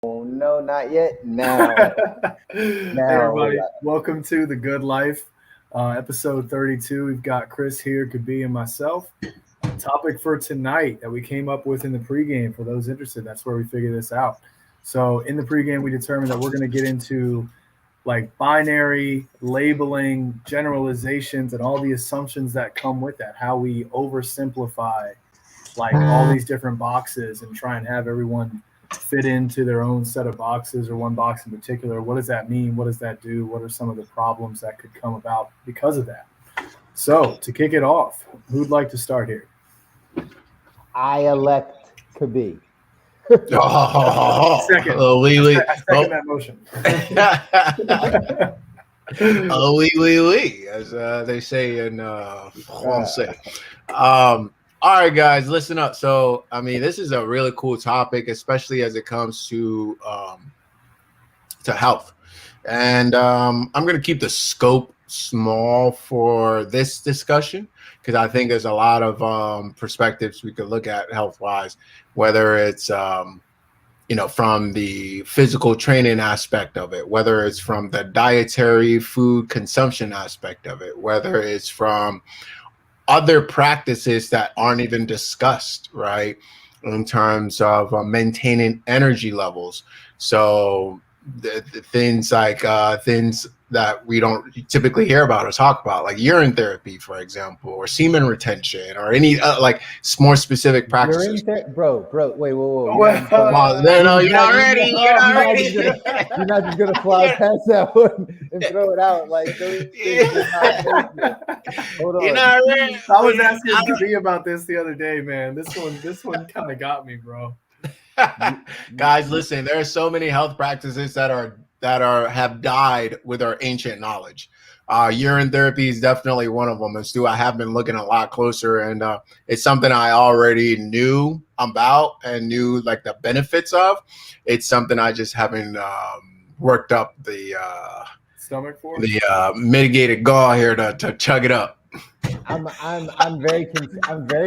No, not yet. Now, Hey now. everybody, welcome to The Good Life, episode 32. We've got Chris here, Kobi, and myself. Topic for tonight that we came up with in the pregame for those interested. That's where we figured this out. So in the pregame, we determined that we're going to get into like binary labeling, generalizations, and all the assumptions that come with that. How we oversimplify like all these different boxes and try and have everyone fit into their own set of boxes or one box in particular. What does that mean? What does that do? What are some of the problems that could come about because of that? So to kick it off, who'd like to start here? I elect Kabi. Second. I second that motion. As they say in Francais. All right, guys, listen up. So, I mean, this is a really cool topic, especially as it comes to health. And I'm going to keep the scope small for this discussion because I think there's a lot of perspectives we could look at health-wise, whether it's from the physical training aspect of it, whether it's from the dietary food consumption aspect of it, whether it's from other practices that aren't even discussed, right? In terms of maintaining energy levels. So the things like things that we don't typically hear about or talk about, like urine therapy, for example, or semen retention, or any like more specific practices. Bro, wait, whoa. You're not ready. You're not just gonna fly past that one and throw it out like those things are not. Hold on. You're not ready. I was asking me about this the other day, man. This one kind of got me, bro. Guys, listen, there are so many health practices that have died with our ancient knowledge. Urine therapy is definitely one of them. And Stu, I have been looking a lot closer, and it's something I already knew about and knew like the benefits of. It's something I just haven't worked up the stomach for, the mitigated gall here to chug it up. I'm very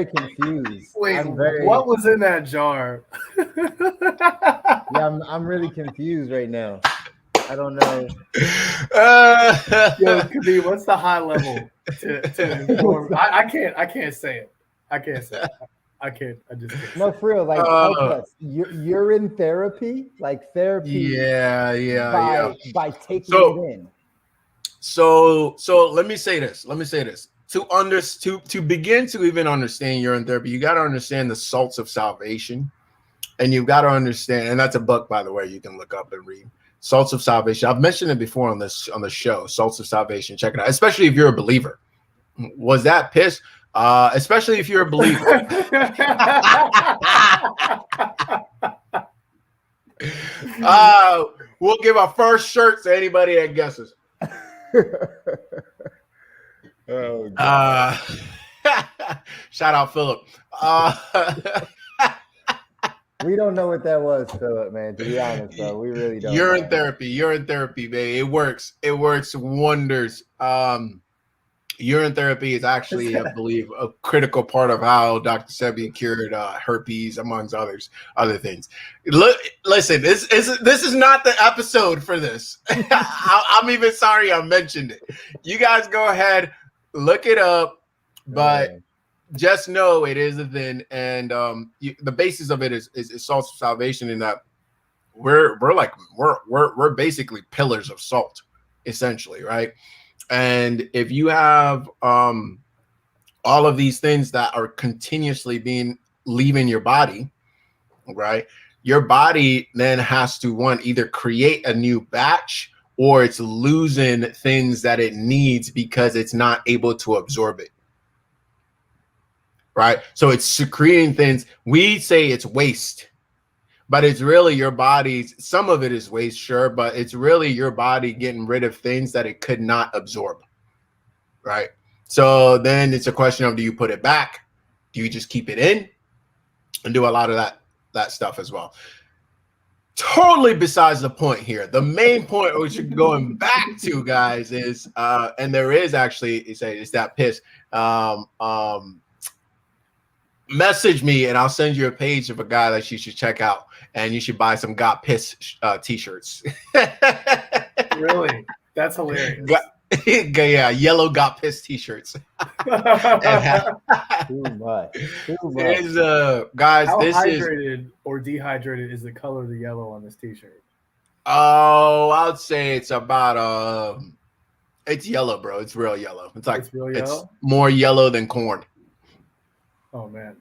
confused. Wait, what was in that jar? Yeah, I'm really confused right now. I don't know. Yo, Kabi, what's the high level to inform? I can't say it. I just can't. No, for real. Like urine therapy, like therapy. Yeah. By taking it in. So let me say this. To begin to even understand urine therapy, you got to understand the salts of salvation, and you've got to understand. And that's a book, by the way, you can look up and read. Salts of Salvation. I've mentioned it before on the show. Salts of Salvation. Check it out. Especially if you're a believer. Was that piss? Especially if you're a believer. We'll give our first shirt to anybody that guesses. Oh, God. Shout out Philip. We don't know what that was, Philip, man. To be honest, though, we really don't. Urine therapy, baby. It works wonders. Urine therapy is actually, I believe, a critical part of how Dr. Sebi cured herpes, amongst other things. Listen, this is not the episode for this. I'm even sorry I mentioned it. You guys go ahead, look it up, but just know it is a thing, and the basis of it is salts of salvation. In that we're basically pillars of salt, essentially, right? And if you have all of these things that are continuously leaving your body, right? Your body then has to either create a new batch, or it's losing things that it needs because it's not able to absorb it. Right? So it's secreting things. We say it's waste, but it's really your body's, some of it is waste, sure, but it's really your body getting rid of things that it could not absorb. Right? So then it's a question of, do you put it back? Do you just keep it in? And do a lot of that stuff as well. Totally besides the point here. The main point which you're going back to, guys, is and there is actually, it's that piss. message me and I'll send you a page of a guy that you should check out, and you should buy some Got Pissed t-shirts. Really? That's hilarious. Yeah, yellow Got Pissed t-shirts. Too much. Guys, How this hydrated or dehydrated is the color of the yellow on this t-shirt? Oh, I would say it's about it's yellow, bro. It's real yellow. It's like it's more yellow than corn. Oh man.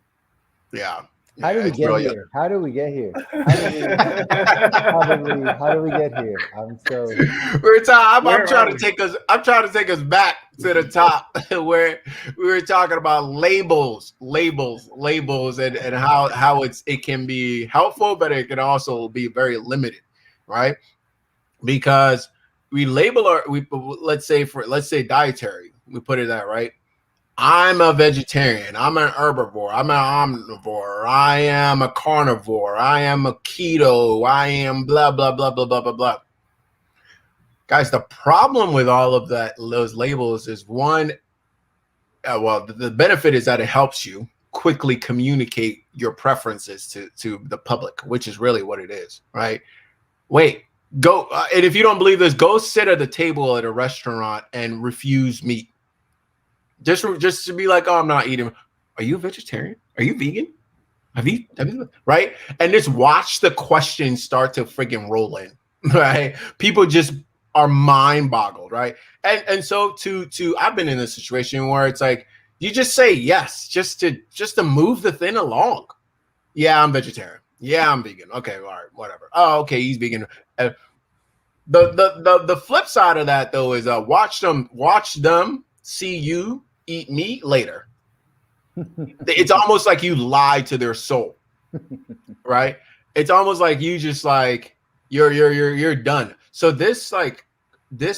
Yeah. How did we get here? How did we get here? How did we get here? I'm trying to take us back to the top where we were talking about labels, and how it can be helpful, but it can also be very limited, right? Because we label let's say dietary, we put it that, right? I'm a vegetarian. I'm an herbivore. I'm an omnivore. I am a carnivore. I am a keto. I am blah, blah, blah, blah, blah, blah, blah. Guys, the problem with all of those labels is one, the benefit is that it helps you quickly communicate your preferences to the public, which is really what it is, right? Wait, go. And if you don't believe this, go sit at the table at a restaurant and refuse meat. Just to be like, oh, I'm not eating. Are you a vegetarian? Are you vegan? Have you right? And just watch the questions start to freaking roll in, right? People just are mind boggled, right? And so I've been in a situation where it's like you just say yes, just to move the thing along. Yeah, I'm vegetarian. Yeah, I'm vegan. Okay, all right, whatever. Oh, okay, he's vegan. The flip side of that though is watch them see you eat meat later. It's almost like you lie to their soul, right? It's almost like you just like you're done. So this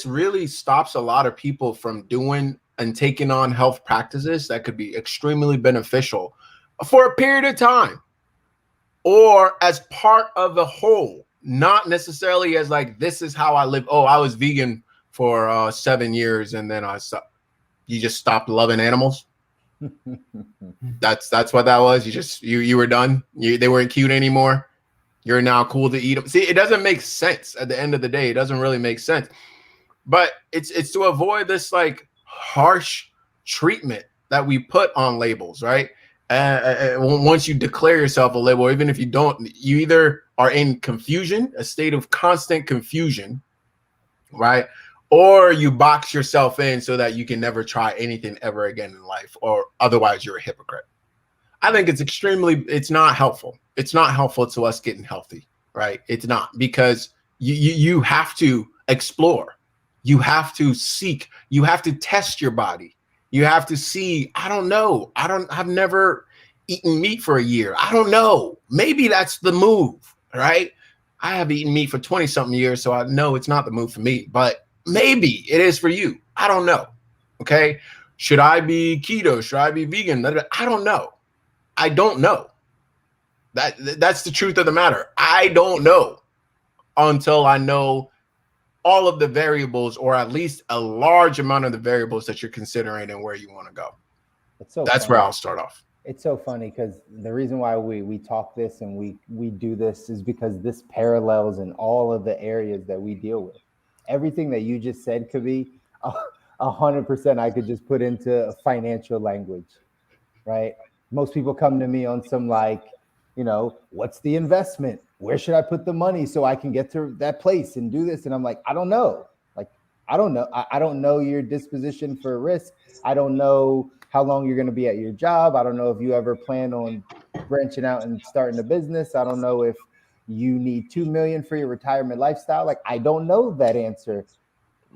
really stops a lot of people from doing and taking on health practices that could be extremely beneficial for a period of time, or as part of the whole, not necessarily as like, this is how I live. Oh, I was vegan for 7 years and then I stopped. You just stopped loving animals. That's what that was. You were done. They weren't cute anymore. You're now cool to eat them. See, it doesn't make sense at the end of the day. It doesn't really make sense. But it's to avoid this like harsh treatment that we put on labels, right? Once you declare yourself a label, even if you don't, you either are in confusion, a state of constant confusion, right? Or you box yourself in so that you can never try anything ever again in life, or otherwise you're a hypocrite. I think it's not helpful. It's not helpful to us getting healthy, right? It's not, because you have to explore. You have to seek. You have to test your body. You have to see, I don't know. I've never eaten meat for a year. I don't know. Maybe that's the move, right? I have eaten meat for 20 something years, so I know it's not the move for me, but maybe it is for you. I don't know. Okay. Should I be keto? Should I be vegan? I don't know. I don't know. That's the truth of the matter. I don't know until I know all of the variables, or at least a large amount of the variables that you're considering and where you want to go. That's where I'll start off. It's so funny because the reason why we talk this and we do this is because this parallels in all of the areas that we deal with. Everything that you just said could be 100%. I could just put into financial language, right? Most people come to me on some like, what's the investment? Where should I put the money so I can get to that place and do this? And I'm like, I don't know. I don't know. I don't know your disposition for risk. I don't know how long you're going to be at your job. I don't know if you ever plan on branching out and starting a business. I don't know if you need $2 million for your retirement lifestyle. Like, I don't know that answer,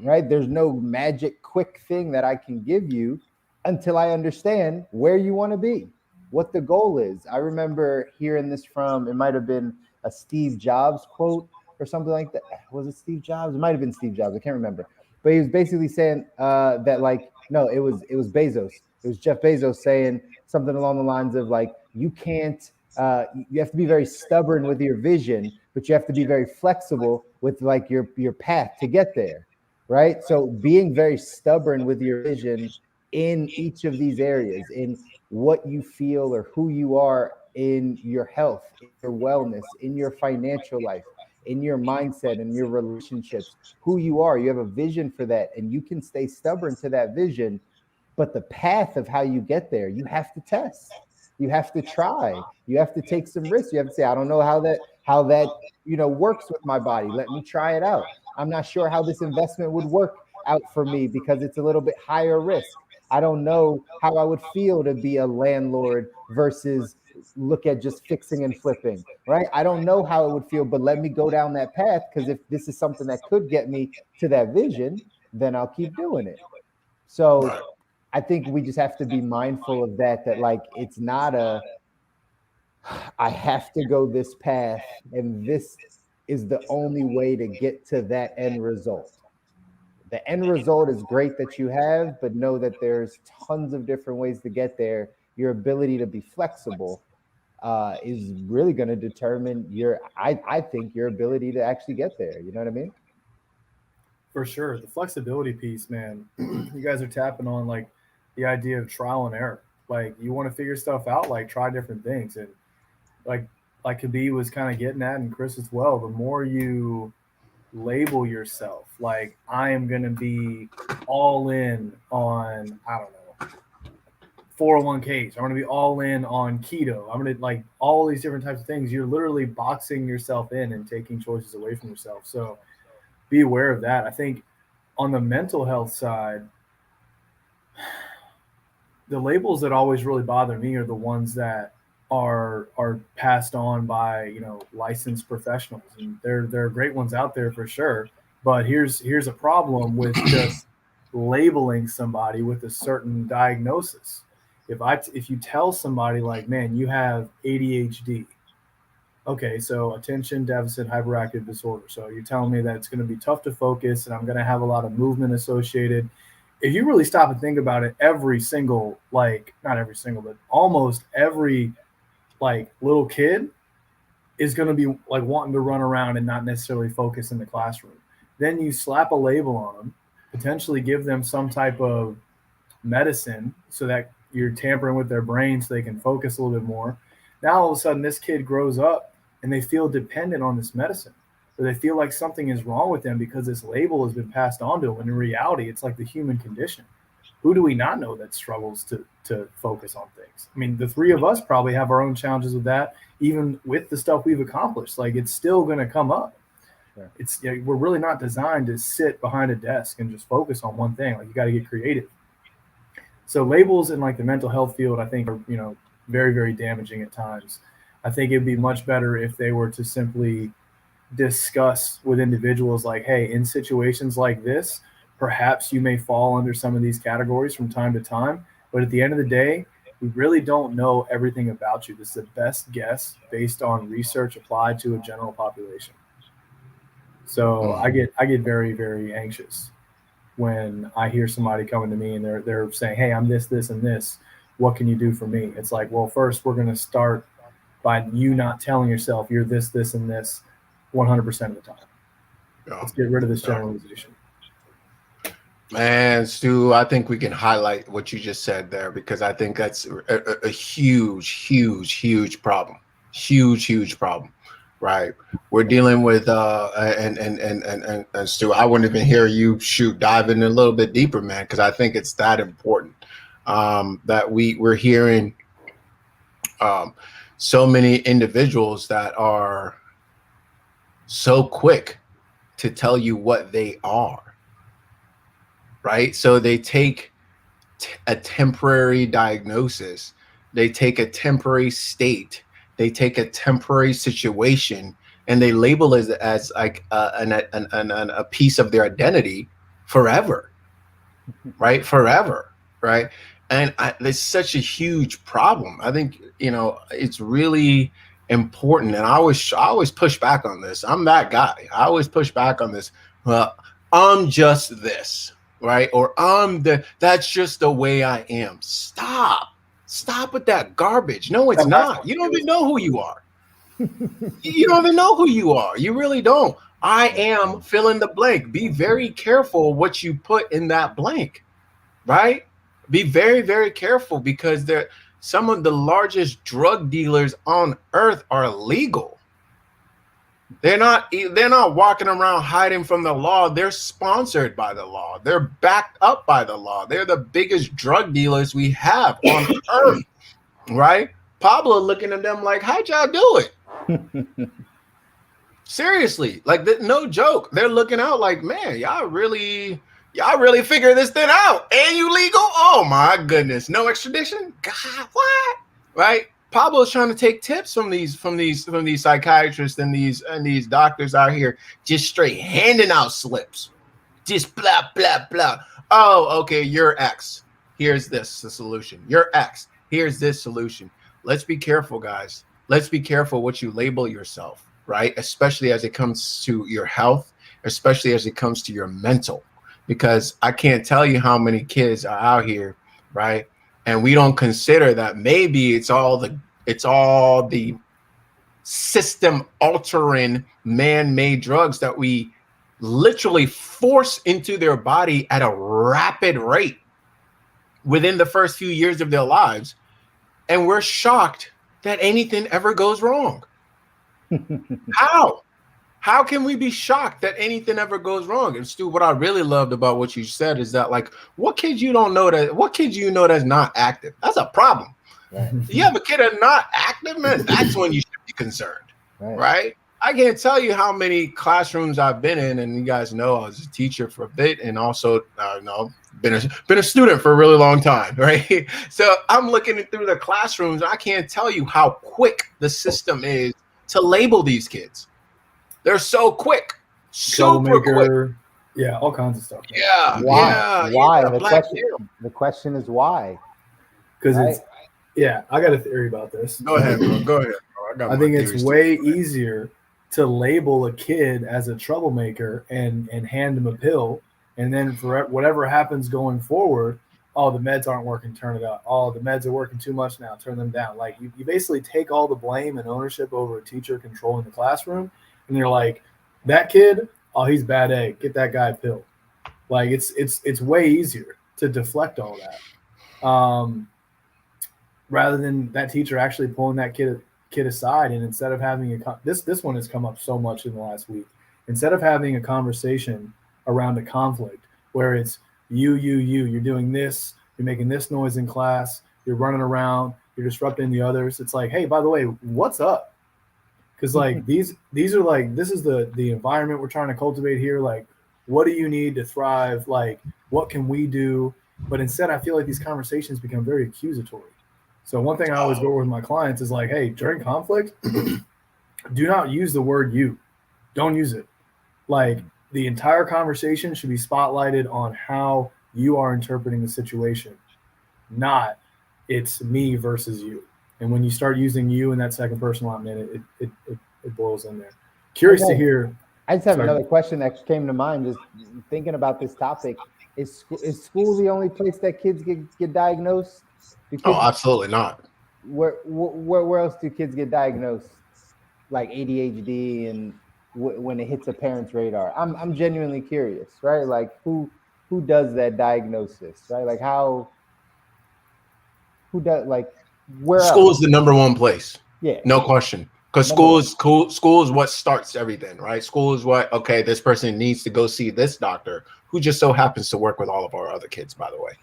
right? There's no magic quick thing that I can give you until I understand where you want to be, what the goal is. I remember hearing this from, it might've been a Steve Jobs quote or something like that. Was it Steve Jobs? It might've been Steve Jobs. I can't remember, but he was basically saying that like, no, it was Bezos. It was Jeff Bezos saying something along the lines of like, you can't, you have to be very stubborn with your vision, but you have to be very flexible with like your path to get there, right? So being very stubborn with your vision in each of these areas, in what you feel or who you are in your health, in your wellness, in your financial life, in your mindset, in your relationships, who you are. You have a vision for that, and you can stay stubborn to that vision. But the path of how you get there, you have to test. You have to try. You have to take some risks. You have to say, I don't know how that works with my body. Let me try it out. I'm not sure how this investment would work out for me because it's a little bit higher risk. I don't know how I would feel to be a landlord versus look at just fixing and flipping, right? I don't know how it would feel, but let me go down that path, because if this is something that could get me to that vision, then I'll keep doing it. So Right. I think we just have to be mindful of that like it's not I have to go this path and this is the only way to get to that end result. The end result is great that you have, but know that there's tons of different ways to get there. Your ability to be flexible is really going to determine I think your ability to actually get there. You know what I mean? For sure. The flexibility piece, man, you guys are tapping on like the idea of trial and error. Like you want to figure stuff out, like try different things. And like Kabi was kind of getting at, and Chris as well, the more you label yourself, like I am going to be all in on, I don't know, 401ks. I'm going to be all in on keto. I'm going to like all these different types of things. You're literally boxing yourself in and taking choices away from yourself. So be aware of that. I think on the mental health side, the labels that always really bother me are the ones that are passed on by licensed professionals, and there are great ones out there for sure. But here's a problem with just labeling somebody with a certain diagnosis. If you tell somebody like, man, you have ADHD, okay, so attention deficit hyperactive disorder. So you're telling me that it's going to be tough to focus and I'm going to have a lot of movement associated. If you really stop and think about it, every single, like not every single, but almost every like little kid is going to be like wanting to run around and not necessarily focus in the classroom. Then you slap a label on them, potentially give them some type of medicine so that you're tampering with their brain so they can focus a little bit more. Now all of a sudden this kid grows up and they feel dependent on this medicine, or they feel like something is wrong with them because this label has been passed on to them. And in reality, it's like the human condition. Who do we not know that struggles to focus on things? I mean, the three of us probably have our own challenges with that, even with the stuff we've accomplished. Like it's still going to come up. Yeah. We're really not designed to sit behind a desk and just focus on one thing. Like you got to get creative. So labels in like the mental health field, I think are, very, very damaging at times. I think it'd be much better if they were to simply discuss with individuals like, hey, in situations like this, perhaps you may fall under some of these categories from time to time. But at the end of the day, we really don't know everything about you. This is the best guess based on research applied to a general population. So I get very, very anxious when I hear somebody coming to me and they're saying, hey, I'm this, and this. What can you do for me? It's like, well, first we're going to start by you not telling yourself you're this, and this 100% of the time. Yeah. Let's get rid of this generalization. Man, Stu, I think we can highlight what you just said there, because I think that's a huge problem. Huge problem, right? We're dealing with and Stu, I wouldn't even hear you dive in a little bit deeper, man, because I think it's that important that we're hearing so many individuals that are so quick to tell you what they are. Right. So they take a temporary diagnosis. They take a temporary state. They take a temporary situation and they label it as like a piece of their identity forever. Right. Forever. Right. And there's such a huge problem. I think, it's really important. And I always push back on this. I'm that guy. I always push back on this. Well, I'm just this. Right. Or that's just the way I am. Stop with that garbage. No, it's not. You don't even know who you are. You don't even know who you are. You really don't. I am fill in the blank. Be very careful what you put in that blank. Right. Be very, very careful, because some of the largest drug dealers on earth are legal. They're not walking around hiding from the law. They're sponsored by the law. They're backed up by the law. They're the biggest drug dealers we have on earth, right? Pablo looking at them like, how'd y'all do it? Seriously, like no joke. They're looking out like, man, y'all really figure this thing out. And you legal? Oh my goodness. No extradition? God, what? Right? Pablo's trying to take tips from these psychiatrists and these doctors out here, just straight handing out slips. Just blah, blah, blah. Oh, okay, you're X. Here's the solution. You're X. Here's this solution. Let's be careful, guys. Let's be careful what you label yourself, right? Especially as it comes to your health, especially as it comes to your mental. Because I can't tell you how many kids are out here, right? And we don't consider that maybe it's all the system altering man-made drugs that we literally force into their body at a rapid rate within the first few years of their lives. And we're shocked that anything ever goes wrong. How can we be shocked that anything ever goes wrong? And Stu, what I really loved about what you said is that, like, what kids you know that's not active? That's a problem. Right. You have a kid that's not active, man, that's when you should be concerned, right? I can't tell you how many classrooms I've been in, and you guys know I was a teacher for a bit, and also been a student for a really long time, right? So I'm looking through the classrooms, and I can't tell you how quick the system is to label these kids. They're so quick, super quick. Yeah, all kinds of stuff. Yeah. Why? Why? The question is why? Because it's I got a theory about this. Go ahead, bro. I think it's way easier to label a kid as a troublemaker and hand them a pill, and then for whatever happens going forward, oh, the meds aren't working, turn it up. Oh, the meds are working too much now, turn them down. Like you basically take all the blame and ownership over a teacher controlling the classroom, and you're like, that kid, oh, he's bad egg, get that guy a pill. Like it's way easier to deflect all that, rather than that teacher actually pulling that kid aside, and instead of having this one has come up so much in the last week. Instead of having a conversation around a conflict where it's you're doing this, you're making this noise in class, you're running around, you're disrupting the others. It's like, hey, by the way, what's up? Because like these are like, this is the environment we're trying to cultivate here. Like, what do you need to thrive? Like, what can we do? But instead, I feel like these conversations become very accusatory. So one thing I always go with my clients is like, hey, during conflict, do not use the word you. Don't use it. Like, the entire conversation should be spotlighted on how you are interpreting the situation, not it's me versus you. And when you start using you in that second person, it boils in there. Curious to hear. I just have another question that came to mind just thinking about this topic. Is school the only place that kids get diagnosed? Absolutely not. Where else do kids get diagnosed, like ADHD, and when it hits a parent's radar? I'm genuinely curious, right? Like who does that diagnosis, right? Like who does, like, where school is the number one place? Yeah, no question. Because school is what starts everything, right? School is what, okay, this person needs to go see this doctor who just so happens to work with all of our other kids, by the way.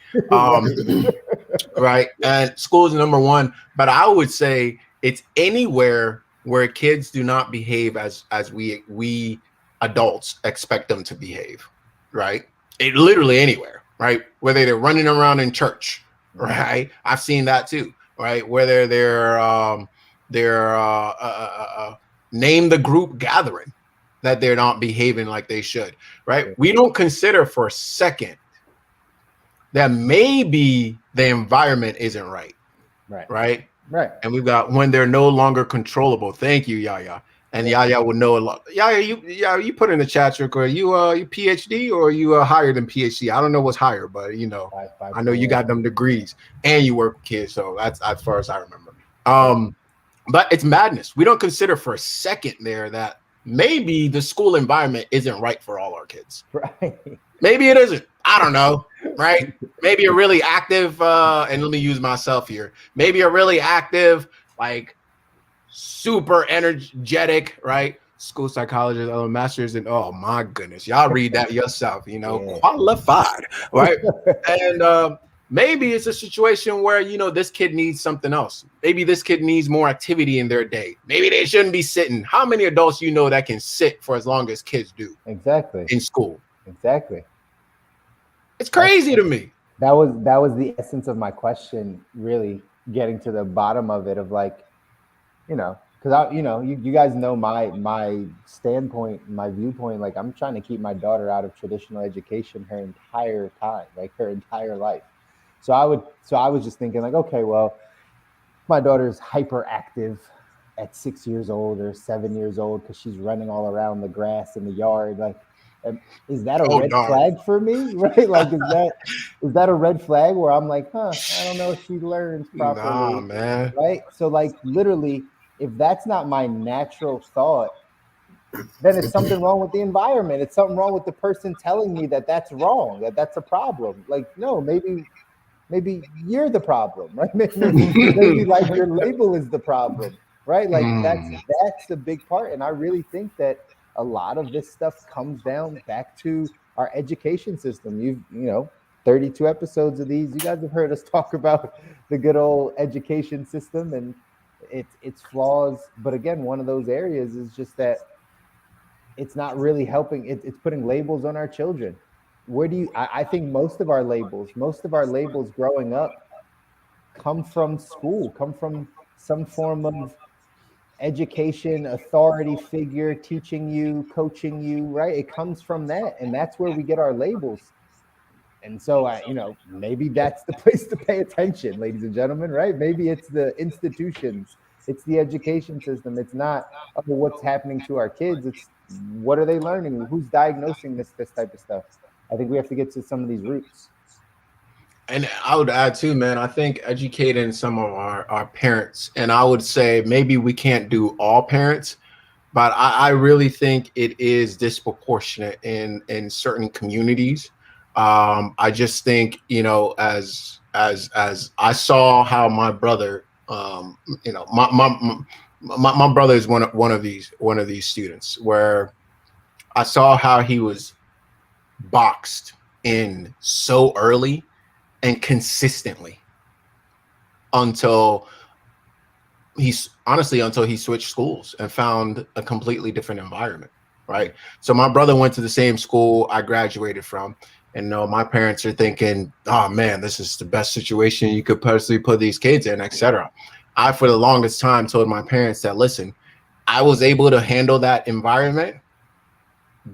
Right? And school is number one. But I would say it's anywhere where kids do not behave as we adults expect them to behave, right? It literally anywhere, right? Whether they're running around in church, right? I've seen that too, right? Whether they're name the group gathering that they're not behaving like they should, right? We don't consider for a second that maybe the environment isn't right. Right. And we've got when they're no longer controllable. Thank you, Yaya. And Yaya would know a lot. Yaya, you put in the chat, Trick, are you PhD or are you higher than PhD? I don't know what's higher, but I know you got them degrees and you work with kids. So that's as far as I remember. But it's madness. We don't consider for a second there that maybe the school environment isn't right for all our kids. Right. Maybe it isn't. I don't know. right? Maybe a really active, and let me use myself here. Maybe a really active, like super energetic, right? School psychologist, master's, and oh my goodness, y'all read that yourself, qualified, right? And maybe it's a situation where this kid needs something else. Maybe this kid needs more activity in their day. Maybe they shouldn't be sitting. How many adults that can sit for as long as kids do? Exactly. In school. Exactly. It's crazy to me. That was the essence of my question, really getting to the bottom of it, of like, because you guys know my standpoint, my viewpoint. Like, I'm trying to keep my daughter out of traditional education her entire time, like her entire life. So I was just thinking, like, okay, well, my daughter's hyperactive at 6 years old or 7 years old because she's running all around the grass in the yard. Like, is that a red flag for me? Right? Like, is that a red flag where I'm like, I don't know if she learns properly. Nah, man. Right? So, like, literally, if that's not my natural thought, then it's something wrong with the environment. It's something wrong with the person telling me that that's wrong, that that's a problem. Like, no, maybe you're the problem, right? Maybe like your label is the problem, right? Like that's the big part. And I really think that a lot of this stuff comes down back to our education system. 32 episodes of these, you guys have heard us talk about the good old education system and its flaws. But again, one of those areas is just that it's not really helping. It's putting labels on our children. I think most of our labels growing up come from school, come from some form of education, authority figure teaching you, coaching you, right? It comes from that, and that's where we get our labels. And so, maybe that's the place to pay attention, ladies and gentlemen, right? Maybe it's the institutions, it's the education system. It's not what's happening to our kids. It's what are they learning? Who's diagnosing this type of stuff? I think we have to get to some of these roots. And I would add too, man, I think educating some of our parents, and I would say maybe we can't do all parents, but I really think it is disproportionate in certain communities. I just think, as I saw how my brother, my brother is one of these students where I saw how he was boxed in so early and consistently until he switched schools and found a completely different environment, right? So my brother went to the same school I graduated from, and my parents are thinking, oh man, this is the best situation you could personally put these kids in, etc. I, for the longest time, told my parents that, listen, I was able to handle that environment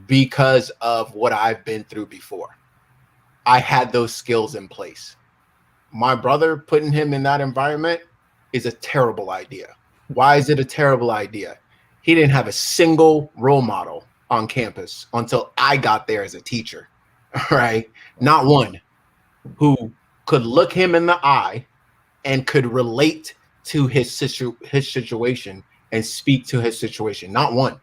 because of what I've been through before. I had those skills in place. My brother, putting him in that environment is a terrible idea. Why is it a terrible idea? He didn't have a single role model on campus until I got there as a teacher, right? Not one who could look him in the eye and could relate to his situation and speak to his situation. Not one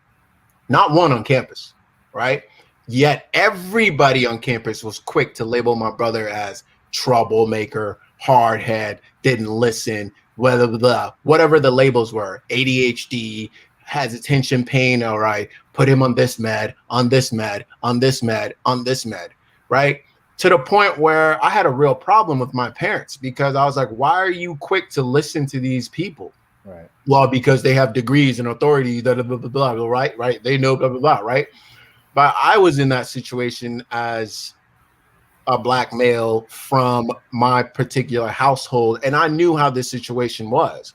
on campus, right? Yet everybody on campus was quick to label my brother as troublemaker, hardhead, didn't listen, whatever the labels were, ADHD, has attention pain, all right, put him on this med, right? To the point where I had a real problem with my parents because I was like, why are you quick to listen to these people? Right. Well, because they have degrees and authority, blah, blah, blah, blah, blah, right? They know blah, blah, blah, right? But I was in that situation as a Black male from my particular household, and I knew how this situation was.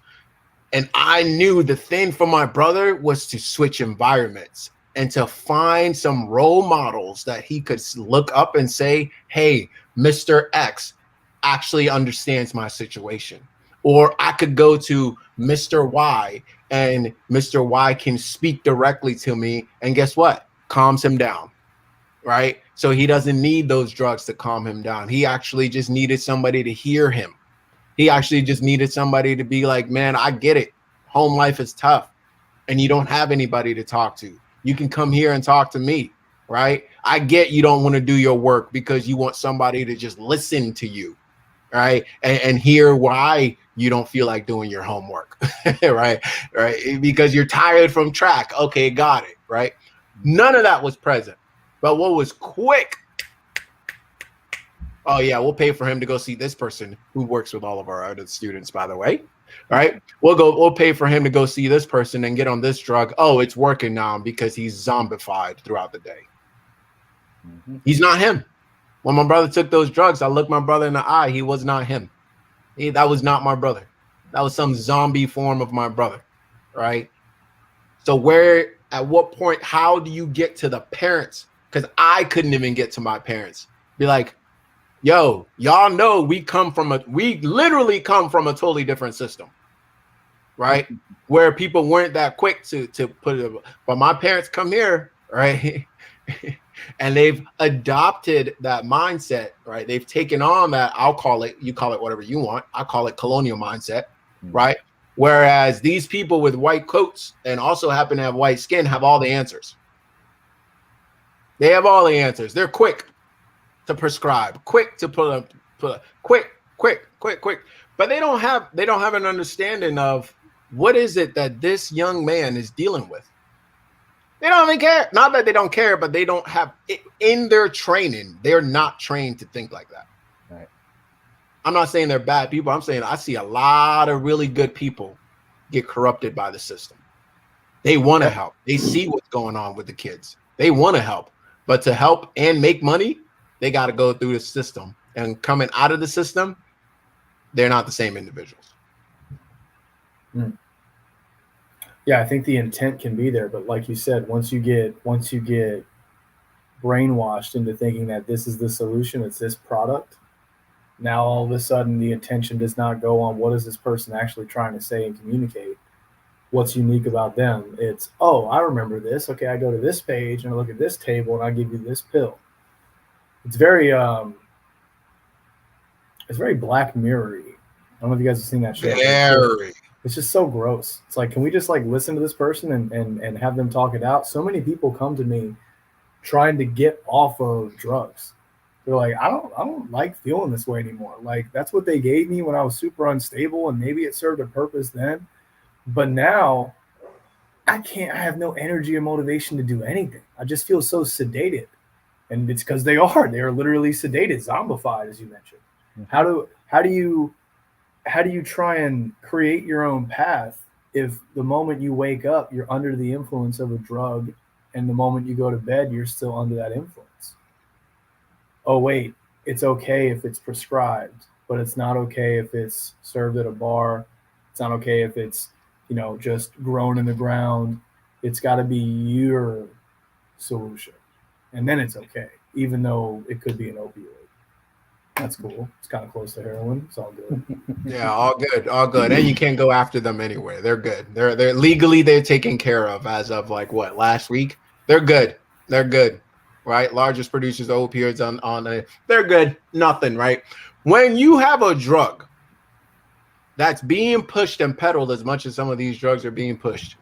And I knew the thing for my brother was to switch environments and to find some role models that he could look up and say, hey, Mr. X actually understands my situation. Or I could go to Mr. Y and Mr. Y can speak directly to me. And guess what? Calms him down, right? So he doesn't need those drugs to calm him down. He actually just needed somebody to hear him. He actually just needed somebody to be like, man, I get it. Home life is tough and you don't have anybody to talk to. You can come here and talk to me, right? I get you don't want to do your work because you want somebody to just listen to you, right? And hear why you don't feel like doing your homework, right? Because you're tired from track. Okay, got it, right? None of that was present. But what was quick? Oh yeah, we'll pay for him to go see this person who works with all of our other students, by the way. Right? We'll pay for him to go see this person and get on this drug. Oh, it's working now because he's zombified throughout the day. Mm-hmm. He's not him. When my brother took those drugs, I looked my brother in the eye. He was not him. That was not my brother. That was some zombie form of my brother, right? So at what point, how do you get to the parents? Because I couldn't even get to my parents. Be like, yo, y'all know we literally come from a totally different system, right? Where people weren't that quick to put it. But my parents come here, right? And they've adopted that mindset, right? They've taken on that, you call it whatever you want. I call it colonial mindset, right? Whereas these people with white coats and also happen to have white skin have all the answers. They have all the answers. They're quick to prescribe, quick to quick. But they don't have an understanding of what is it that this young man is dealing with. They don't even care. Not that they don't care, but they don't have it in their training. They're not trained to think like that. Right. I'm not saying they're bad people. I'm saying I see a lot of really good people get corrupted by the system. They want to help. They see what's going on with the kids. They want to help. But to help and make money, they got to go through the system. And coming out of the system, they're not the same individuals. Mm. Yeah, I think the intent can be there, but like you said, once you get brainwashed into thinking that this is the solution, it's this product, now all of a sudden the attention does not go on what is this person actually trying to say and communicate. What's unique about them? It's, oh, I remember this. Okay, I go to this page and I look at this table and I give you this pill. It's very Black Mirror-y. I don't know if you guys have seen that show. Very. It's just so gross. It's like, can we just like listen to this person and have them talk it out? So many people come to me trying to get off of drugs. They're like, I don't like feeling this way anymore. Like, that's what they gave me when I was super unstable, and maybe it served a purpose then. But now I have no energy or motivation to do anything. I just feel so sedated. And it's because they are literally sedated, zombified, as you mentioned. Mm-hmm. How do you try and create your own path if the moment you wake up, you're under the influence of a drug, and the moment you go to bed, you're still under that influence? Oh, wait, it's okay if it's prescribed, but it's not okay if it's served at a bar. It's not okay if it's, just grown in the ground. It's got to be your solution. And then it's okay, even though it could be an opioid. That's cool. It's kind of close to heroin. It's all good. Yeah, all good. And you can't go after them anyway. They're good. They're legally they're taken care of as of like what, last week? They're good. Right? Largest producers of opioids on they're good. Nothing, right? When you have a drug that's being pushed and peddled as much as some of these drugs are being pushed,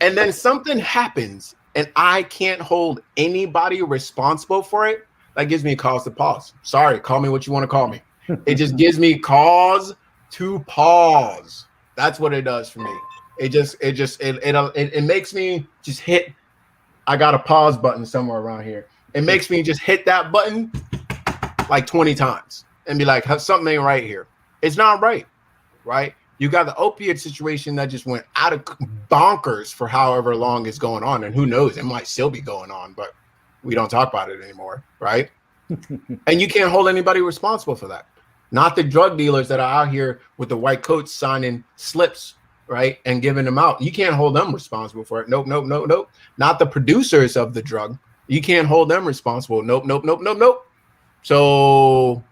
and then something happens and I can't hold anybody responsible for it, that gives me a cause to pause. Sorry, call me what you want to call me. It just gives me cause to pause. That's what it does for me. It makes me just hit. I got a pause button somewhere around here. It makes me just hit that button like 20 times and be like, something ain't right here. It's not right, right? You got the opiate situation that just went out of bonkers for however long it's going on. And who knows, it might still be going on, but we don't talk about it anymore, right? And you can't hold anybody responsible for that. Not the drug dealers that are out here with the white coats signing slips, right, and giving them out. You can't hold them responsible for it. Nope. Not the producers of the drug. You can't hold them responsible. Nope. So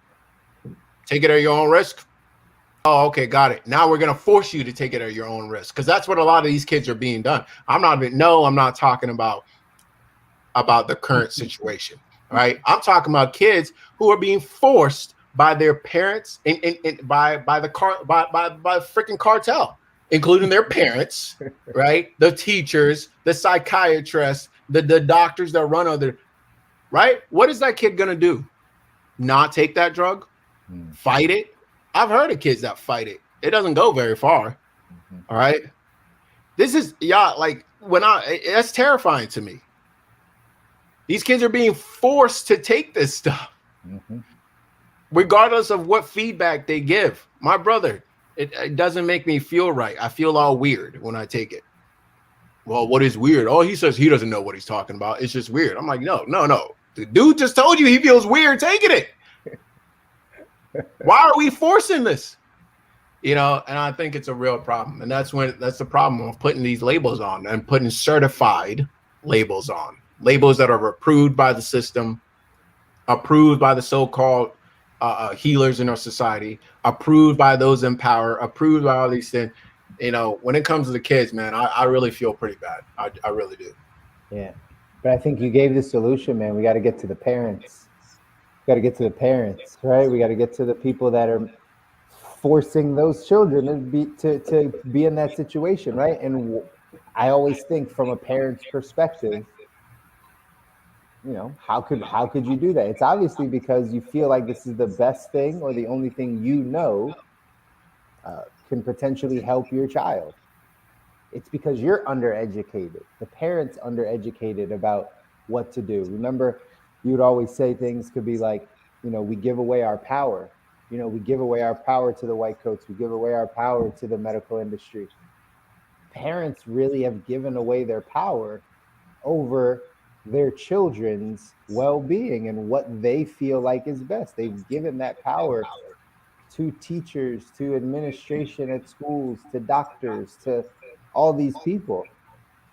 take it at your own risk. Oh, okay, got it. Now we're going to force you to take it at your own risk, because that's what a lot of these kids are being done. I'm not talking about the current situation, right? I'm talking about kids who are being forced by their parents and by the freaking cartel, including their parents, right? The teachers, the psychiatrists, the doctors that run other. right? What is that kid going to do? Not take that drug? Fight it? I've heard of kids that fight it. It doesn't go very far. All right. This is, like that's terrifying to me. These kids are being forced to take this stuff, regardless of what feedback they give. My brother, it doesn't make me feel right. I feel all weird when I take it. Well, what is weird? Oh, he says he doesn't know what he's talking about. It's just weird. I'm like, no. The dude just told you he feels weird taking it. Why are we forcing this? And I think it's a real problem. And that's the problem of putting these labels on and putting certified labels on. Labels that are approved by the system, approved by the so-called healers in our society, approved by those in power, approved by all these things. When it comes to the kids, man, I really feel pretty bad. I really do. Yeah. But I think you gave the solution, man. We got to get to the parents. Right? We got to get to the people that are forcing those children to be in that situation, right? And I always think from a parent's perspective, how could you do that? It's obviously because you feel like this is the best thing or the only thing can potentially help your child. It's because you're undereducated. The parent's undereducated about what to do. Remember, you would always say things could be like, we give away our power. We give away our power to the white coats. We give away our power to the medical industry. Parents really have given away their power over their children's well-being and what they feel like is best. They've given that power to teachers, to administration at schools, to doctors, to all these people,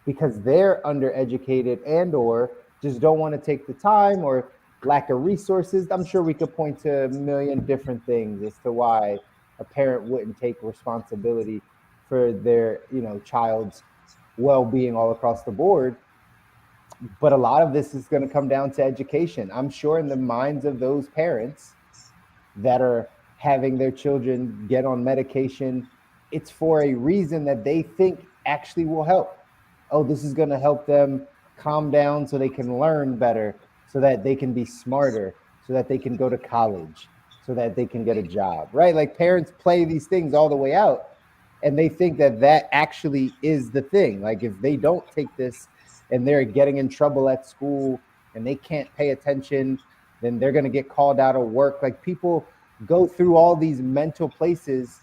because they're undereducated and or just don't want to take the time or lack of resources. I'm sure we could point to a million different things as to why a parent wouldn't take responsibility for their, child's well-being all across the board. But a lot of this is going to come down to education. I'm sure in the minds of those parents that are having their children get on medication, it's for a reason that they think actually will help. Oh, this is going to help them calm down so they can learn better, so that they can be smarter, so that they can go to college, so that they can get a job, right? Like parents play these things all the way out and they think that actually is the thing. Like if they don't take this and they're getting in trouble at school and they can't pay attention, then they're going to get called out of work. Like people go through all these mental places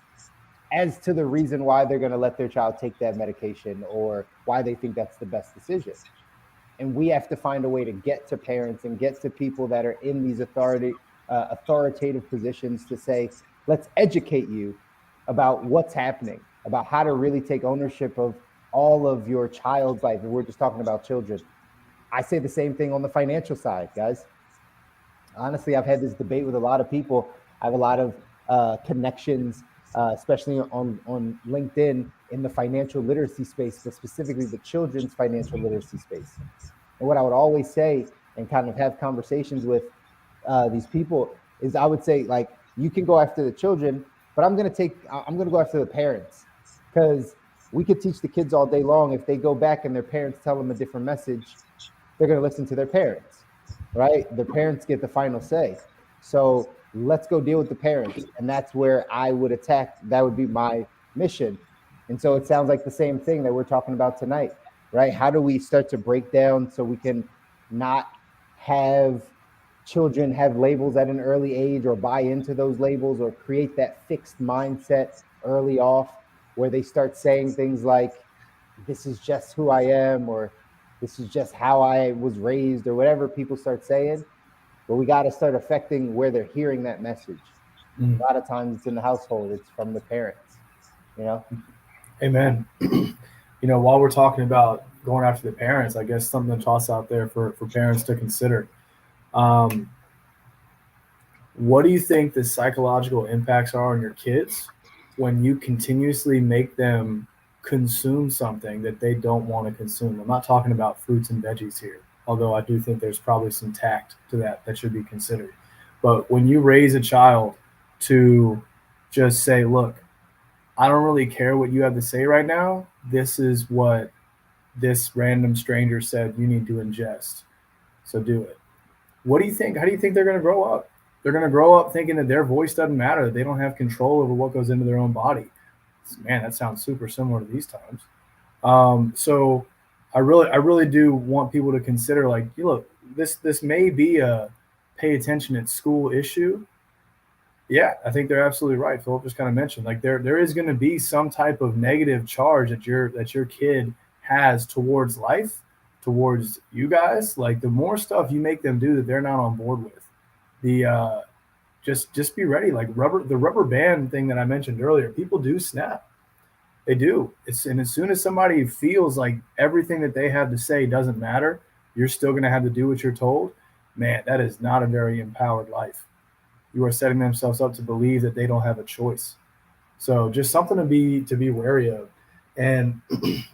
as to the reason why they're going to let their child take that medication or why they think that's the best decision. And we have to find a way to get to parents and get to people that are in these authoritative positions to say, let's educate you about what's happening, about how to really take ownership of all of your child's life. And we're just talking about children. I say the same thing on the financial side, guys. Honestly, I've had this debate with a lot of people. I have a lot of connections, especially on LinkedIn in the financial literacy space, but specifically the children's financial literacy space. And what I would always say and kind of have conversations with these people is I would say, like, you can go after the children, but I'm going to go after the parents, because we could teach the kids all day long. If they go back and their parents tell them a different message, they're going to listen to their parents, right? The parents get the final say. So let's go deal with the parents. And that's where I would attack. That would be my mission. And so it sounds like the same thing that we're talking about tonight, right? How do we start to break down so we can not have children have labels at an early age or buy into those labels or create that fixed mindset early off where they start saying things like, this is just who I am, or this is just how I was raised, or whatever people start saying. But we got to start affecting where they're hearing that message. A lot of times it's in the household, it's from the parents, Amen. While we're talking about going after the parents, I guess something to toss out there for parents to consider. What do you think the psychological impacts are on your kids when you continuously make them consume something that they don't want to consume? I'm not talking about fruits and veggies here, although I do think there's probably some tact to that should be considered. But when you raise a child to just say, look, I don't really care what you have to say right now. This is what this random stranger said you need to ingest. So do it. what do you think? How do you think they're going to grow up? They're going to grow up thinking that their voice doesn't matter, that they don't have control over what goes into their own body. Man, that sounds super similar to these times. So I really do want people to consider, like, you look, this may be a pay attention at school issue. Yeah, I think they're absolutely right. Philip just kind of mentioned, like, there is going to be some type of negative charge that your kid has towards life, towards you guys. Like, the more stuff you make them do that they're not on board with, the just be ready. Like the rubber band thing that I mentioned earlier, people do snap. They do. And as soon as somebody feels like everything that they have to say doesn't matter, you're still going to have to do what you're told. Man, that is not a very empowered life. You are setting themselves up to believe that they don't have a choice. So just something to be wary of. And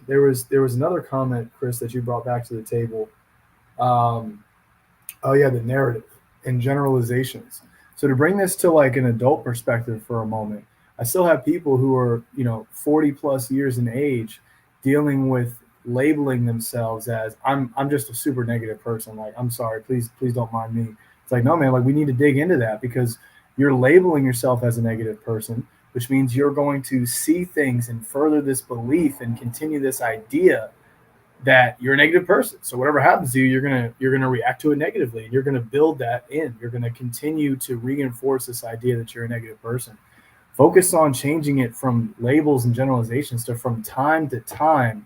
there was another comment, Chris, that you brought back to the table. Oh yeah, the narrative and generalizations. So to bring this to like an adult perspective for a moment, I still have people who are, 40 plus years in age dealing with labeling themselves as I'm just a super negative person. Like, I'm sorry, please don't mind me. It's like, no, man, like, we need to dig into that, because you're labeling yourself as a negative person, which means you're going to see things and further this belief and continue this idea that you're a negative person. So whatever happens to you, you're gonna react to it negatively. You're gonna build that in. You're gonna continue to reinforce this idea that you're a negative person. Focus on changing it from labels and generalizations to, from time to time,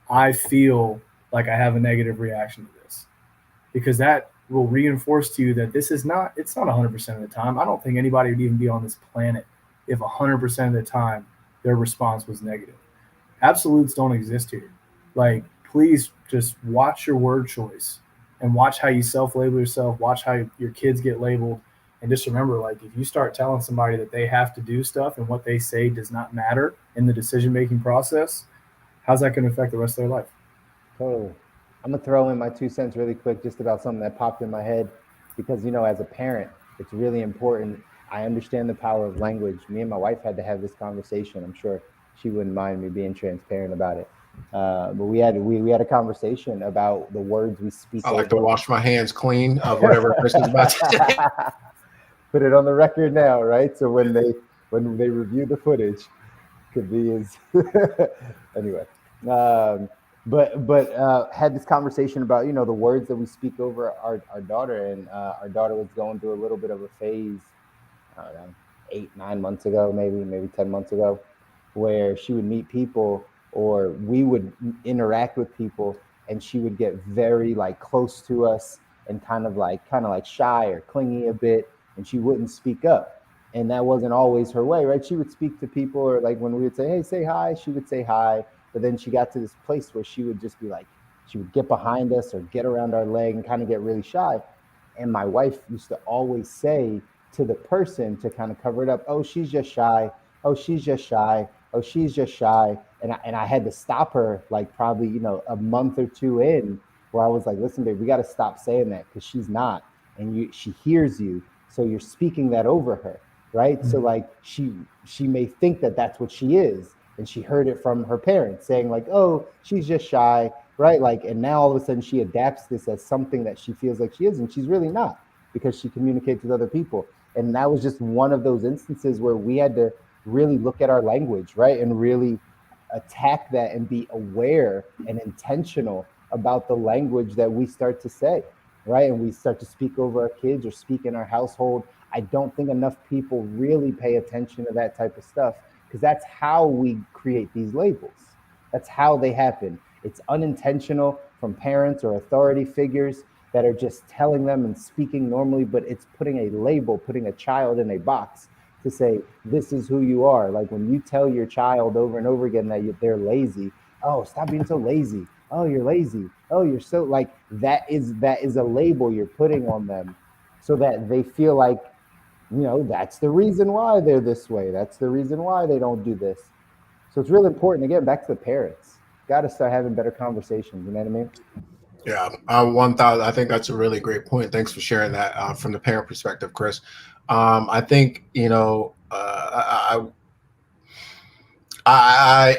I feel like I have a negative reaction to this, because that will reinforce to you that it's not 100% of the time. I don't think anybody would even be on this planet if 100% of the time their response was negative. Absolutes don't exist here. Like, please just watch your word choice and watch how you self-label yourself, watch how your kids get labeled. And just remember, like, if you start telling somebody that they have to do stuff and what they say does not matter in the decision-making process, how's that going to affect the rest of their life? Totally. I'm going to throw in my 2 cents really quick just about something that popped in my head, because, as a parent, it's really important. I understand the power of language. Me and my wife had to have this conversation. I'm sure she wouldn't mind me being transparent about it. But we had a conversation about the words we speak. I like to wash my hands clean of whatever Chris is about to say. Put it on the record now, right? So when they review the footage, could be as anyway. But had this conversation about the words that we speak over our daughter, and our daughter was going through a little bit of a phase, I don't know, 8-9 months ago, maybe 10 months ago, where she would meet people, or we would interact with people, and she would get very like close to us and kind of like shy or clingy a bit, and she wouldn't speak up. And that wasn't always her way, right? She would speak to people, or like when we would say, hey, say hi, she would say hi. But then she got to this place where she would just be like, she would get behind us or get around our leg and kind of get really shy. And my wife used to always say to the person to kind of cover it up, oh, she's just shy. Oh, she's just shy. Oh, she's just shy. And I had to stop her, like probably, a month or 2 in, where I was like, listen, babe, we got to stop saying that, because she's not. And she hears you. So you're speaking that over her, right? Mm-hmm. So like she may think that that's what she is. And she heard it from her parents saying like, oh, she's just shy, right? Like, and now all of a sudden she adapts this as something that she feels like she is, and she's really not, because she communicates with other people. And that was just one of those instances where we had to really look at our language, right? And really attack that and be aware and intentional about the language that we start to say, right? And we start to speak over our kids or speak in our household. I don't think enough people really pay attention to that type of stuff, because that's how we create these labels. That's how they happen. It's unintentional from parents or authority figures that are just telling them and speaking normally, but it's putting a label, putting a child in a box to say, this is who you are. Like when you tell your child over and over again that they're lazy, oh, stop being so lazy. Oh, you're lazy. Oh, you're so like, that is a label you're putting on them so that they feel like, that's the reason why they're this way. That's the reason why they don't do this. So it's really important, again, back to the parents. Got to start having better conversations. You know what I mean? Yeah, 1,000. I think that's a really great point. Thanks for sharing that from the parent perspective, Chris. I think,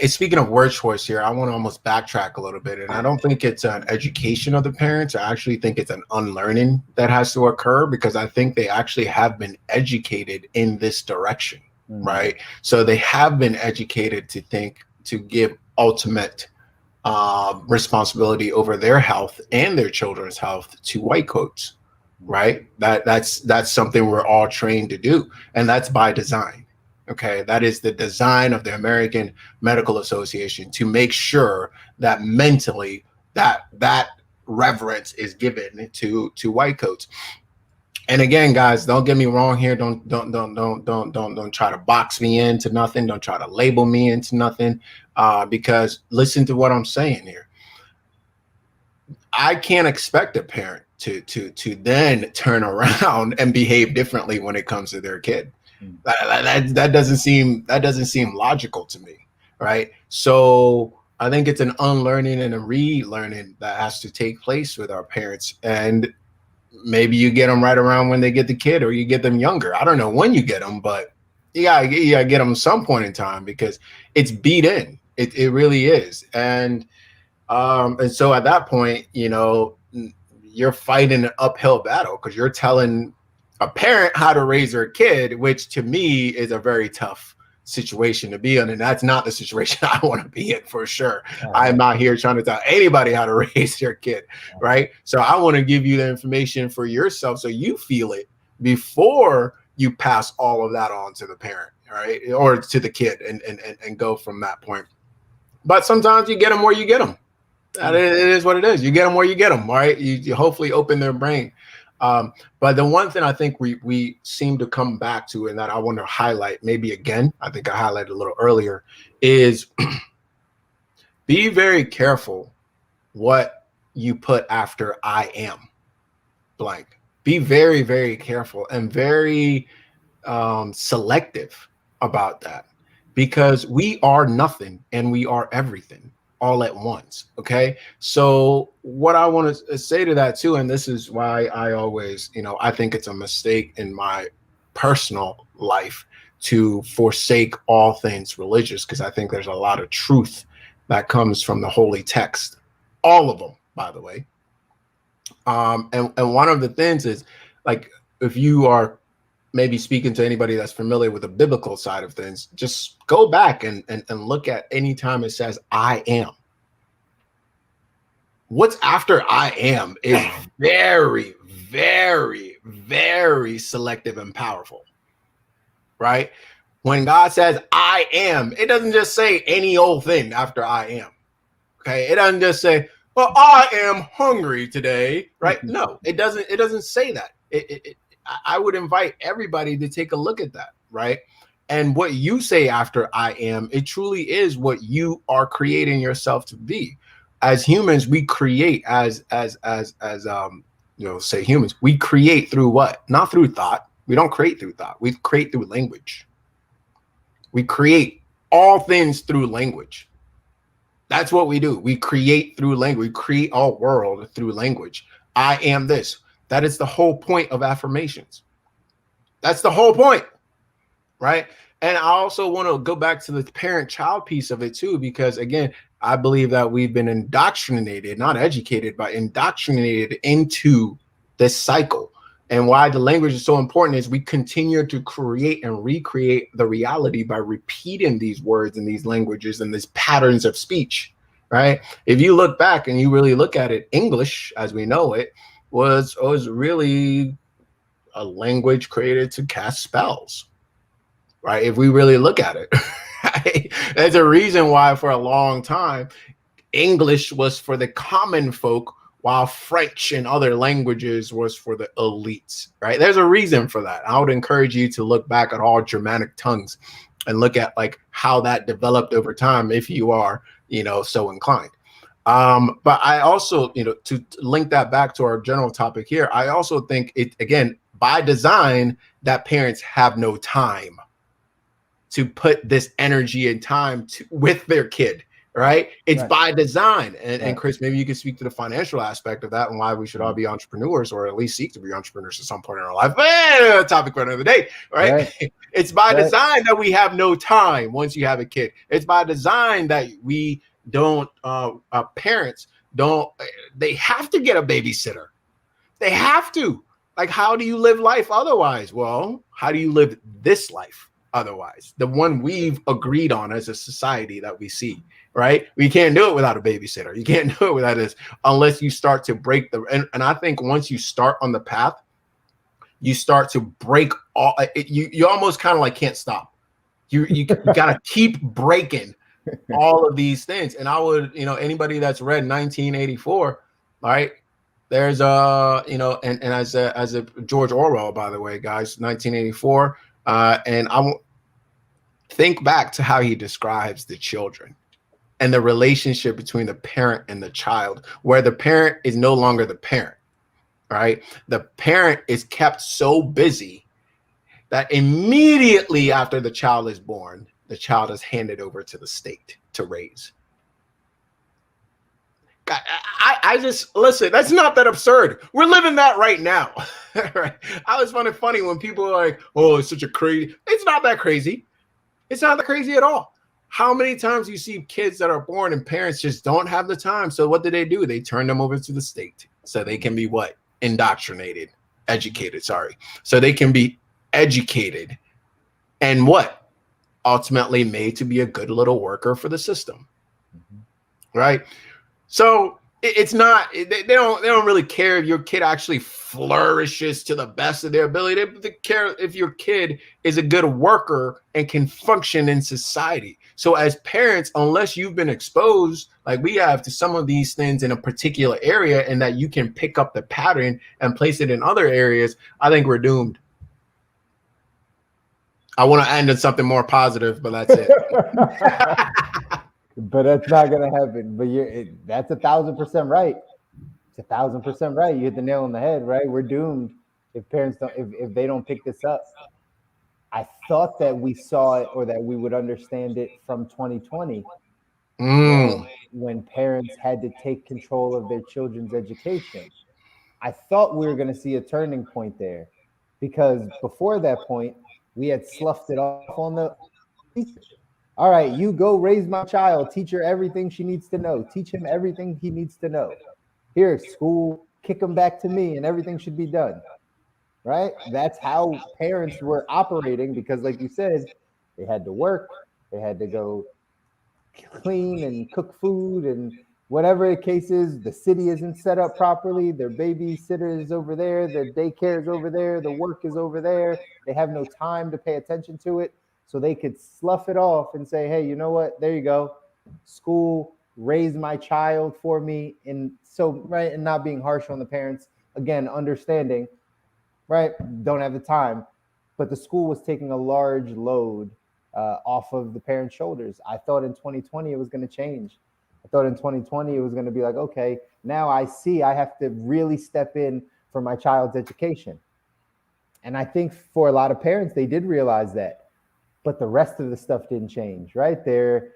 Speaking of word choice here, I want to almost backtrack a little bit, and I don't think it's an education of the parents. I actually think it's an unlearning that has to occur, because I think they actually have been educated in this direction, right? So they have been educated to think, to give ultimate responsibility over their health and their children's health to white coats, right? That's something we're all trained to do, and that's by design. Okay, that is the design of the American Medical Association, to make sure that mentally that reverence is given to white coats. And again, guys, don't get me wrong here. Don't try to box me into nothing. Don't try to label me into nothing. Because listen to what I'm saying here. I can't expect a parent to then turn around and behave differently when it comes to their kid. That doesn't seem logical to me, right? So I think it's an unlearning and a relearning that has to take place with our parents. And maybe you get them right around when they get the kid, or you get them younger. I don't know when you get them, but you gotta get them some point in time, because it's beat in. It really is. And so at that point, you're fighting an uphill battle, because you're telling a parent how to raise their kid, which to me is a very tough situation to be in. And that's not the situation I want to be in, for sure. I'm not here trying to tell anybody how to raise their kid, right? So I want to give you the information for yourself, so you feel it before you pass all of that on to the parent, right? Or to the kid, and go from that point. But sometimes you get them where you get them. It is what it is. You get them where you get them, right? You hopefully open their brain. But the one thing I think we seem to come back to, and that I want to highlight maybe again, I think I highlighted a little earlier, is be very careful what you put after I am blank. Be very, very careful and very selective about that, because we are nothing and we are everything all at once. Okay. So what I want to say to that too, and this is why I always, I think it's a mistake in my personal life to forsake all things religious, because I think there's a lot of truth that comes from the holy text, all of them, by the way. And one of the things is, like, if you are maybe speaking to anybody that's familiar with the biblical side of things, just go back and look at any time it says I am. What's after I am is very, very, very selective and powerful, right? When God says I am, it doesn't just say any old thing after I am. Okay. It doesn't just say, well, I am hungry today, right? No, it doesn't say that. I would invite everybody to take a look at that, right? And what you say after I am, it truly is what you are creating yourself to be. As humans, we create say humans, we create through what? Not through thought. We don't create through thought. We create through language. We create all things through language. That's what we do. We create through language. We create our world through language. I am this. That is the whole point of affirmations. That's the whole point, right? And I also want to go back to the parent-child piece of it too, because again, I believe that we've been indoctrinated, not educated, but indoctrinated into this cycle. And why the language is so important is we continue to create and recreate the reality by repeating these words and these languages and these patterns of speech, right? If you look back and you really look at it, English, as we know it, was really a language created to cast spells, right? If we really look at it, right? There's a reason why for a long time, English was for the common folk, while French and other languages was for the elites, right? There's a reason for that. I would encourage you to look back at all Germanic tongues and look at like how that developed over time, if you are, so inclined. But I also, to link that back to our general topic here, I also think it, again, by design, that parents have no time to put this energy and time with their kid, right? It's Right. by design. And Right. Chris, maybe you can speak to the financial aspect of that and why we should all be entrepreneurs, or at least seek to be entrepreneurs at some point in our life. But topic for another day, right? It's by design that we have no time once you have a kid. It's by design that we don't, parents don't, they have to get a babysitter. They have to. Like, how do you live life otherwise? Well, how do you live this life otherwise? The one we've agreed on as a society that we see, right? We can't do it without a babysitter. You can't do it without this unless you start to break the, and I think once you start on the path, you start to break all, you almost kind of like can't stop. You got to keep breaking all of these things. And I would, anybody that's read 1984, right? There's and as a George Orwell, by the way, guys, 1984, and I won't think back to how he describes the children and the relationship between the parent and the child, where the parent is no longer the parent, right? The parent is kept so busy that immediately after the child is born, the child is handed over to the state to raise. I just, listen, that's not that absurd. We're living that right now. Right? I always find it funny when people are like, oh, it's such a crazy. It's not that crazy. It's not that crazy at all. How many times you see kids that are born and parents just don't have the time? So what do? They turn them over to the state so they can be what? Educated, sorry. So they can be educated and what? Ultimately made to be a good little worker for the system. Right? So it's not, they don't really care if your kid actually flourishes to the best of their ability. They care if your kid is a good worker and can function in society. So as parents, unless you've been exposed like we have to some of these things in a particular area and that you can pick up the pattern and place it in other areas, I think we're doomed. I want to end on something more positive, but that's it. But that's not going to happen. But that's 1,000% right. It's 1,000% right. You hit the nail on the head, right? We're doomed if parents don't, if they don't pick this up. I thought that we saw it or that we would understand it from 2020 when parents had to take control of their children's education. I thought we were going to see a turning point there because before that point, we had sloughed it off on the teacher. All right, you go raise my child, teach her everything she needs to know, teach him everything he needs to know. Here, school, kick him back to me and everything should be done, right? That's how parents were operating because like you said, they had to work, they had to go clean and cook food and whatever the case is, the city isn't set up properly, their babysitter is over there, the daycare is over there, the work is over there, they have no time to pay attention to it. So they could slough it off and say, hey, you know what? There you go. School raised my child for me. And so, right. And not being harsh on the parents, again, understanding, right. Don't have the time. But the school was taking a large load off of the parents' shoulders. I thought in 2020 it was going to change. I thought in 2020 it was going to be like, okay, now I see I have to really step in for my child's education. And I think for a lot of parents, they did realize that. But the rest of the stuff didn't change, right? The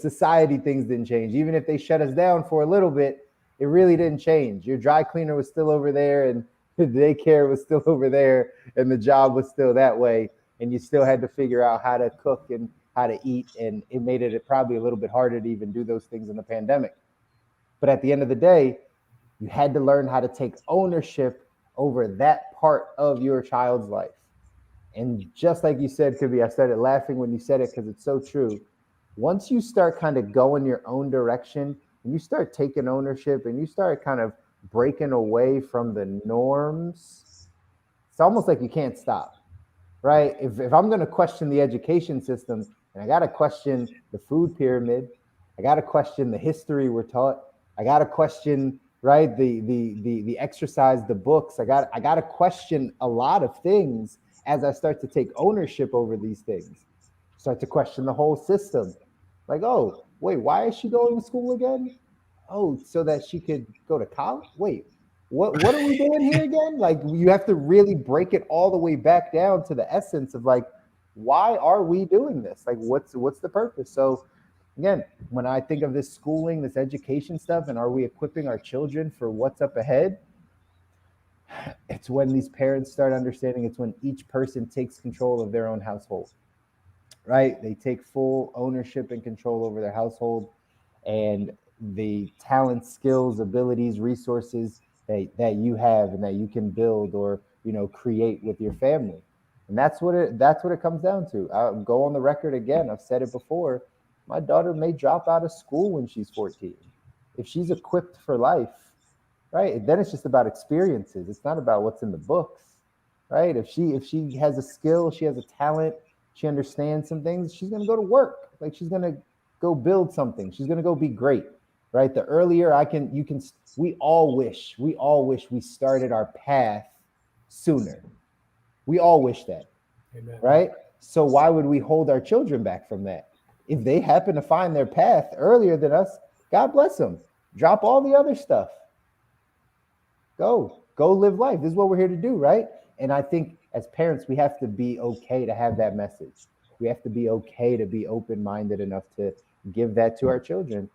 society things didn't change. Even if they shut us down for a little bit, it really didn't change. Your dry cleaner was still over there and the daycare was still over there and the job was still that way. And you still had to figure out how to cook and how to eat. And it made it probably a little bit harder to even do those things in the pandemic. But at the end of the day, you had to learn how to take ownership over that part of your child's life. And just like you said, Kobi, I started laughing when you said it because it's so true. Once you start kind of going your own direction and you start taking ownership and you start kind of breaking away from the norms, it's almost like you can't stop, right? If I'm going to question the education system and I got to question the food pyramid, I got to question the history we're taught, I got to question, right, the exercise, the books, I got to question a lot of things. As I start to take ownership over these things, start to question the whole system. Like, oh, wait, why is she going to school again? Oh, so that she could go to college? Wait, what are we doing here again? Like, you have to really break it all the way back down to the essence of like, why are we doing this? Like, what's the purpose? So again, when I think of this schooling, this education stuff, and are we equipping our children for what's up ahead? It's when these parents start understanding, it's when each person takes control of their own household, right? They take full ownership and control over their household, and the talents, skills, abilities, resources that you have and that you can build or, you know, create with your family. And that's what it comes down to. I'll go on the record again. I've said it before. My daughter may drop out of school when she's 14. If she's equipped for life, right? Then it's just about experiences. It's not about what's in the books, right? If she has a skill, she has a talent, she understands some things, she's gonna go to work. Like, she's gonna go build something. She's gonna go be great, right? The earlier we all wish we started our path sooner. We all wish that. Amen. Right? So why would we hold our children back from that? If they happen to find their path earlier than us, God bless them. Drop all the other stuff. Go live life. This is what we're here to do, right? And I think as parents, we have to be okay to have that message. We have to be okay to be open-minded enough to give that to our children.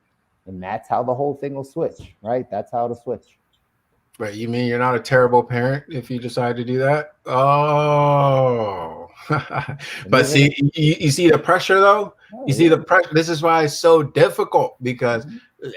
And that's how the whole thing will switch, right? That's how it'll switch. Right. You mean you're not a terrible parent if you decide to do that? Oh. But see, you see the pressure, though? You see the pressure. This is why it's so difficult, because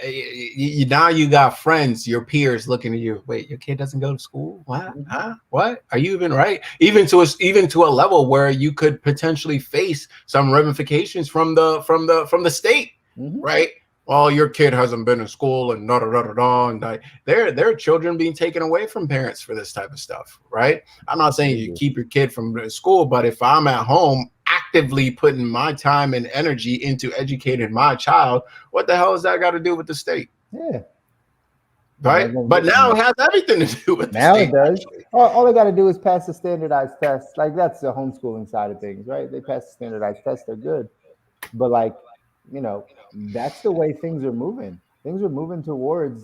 now you got friends, your peers looking at you. Wait, your kid doesn't go to school? What? Huh? What? Are you even right? Even to a level where you could potentially face some ramifications from the state, right? Well, your kid hasn't been in school and and there are children being taken away from parents for this type of stuff, right? I'm not saying you keep your kid from school, but if I'm at home actively putting my time and energy into educating my child, what the hell has that got to do with the state? Yeah. Right. But now it has everything to do with the state. Now it does. All they got to do is pass the standardized test. Like, that's the homeschooling side of things, right? They pass the standardized test, they're good. But, like, you know, that's the way things are moving. Things are moving towards,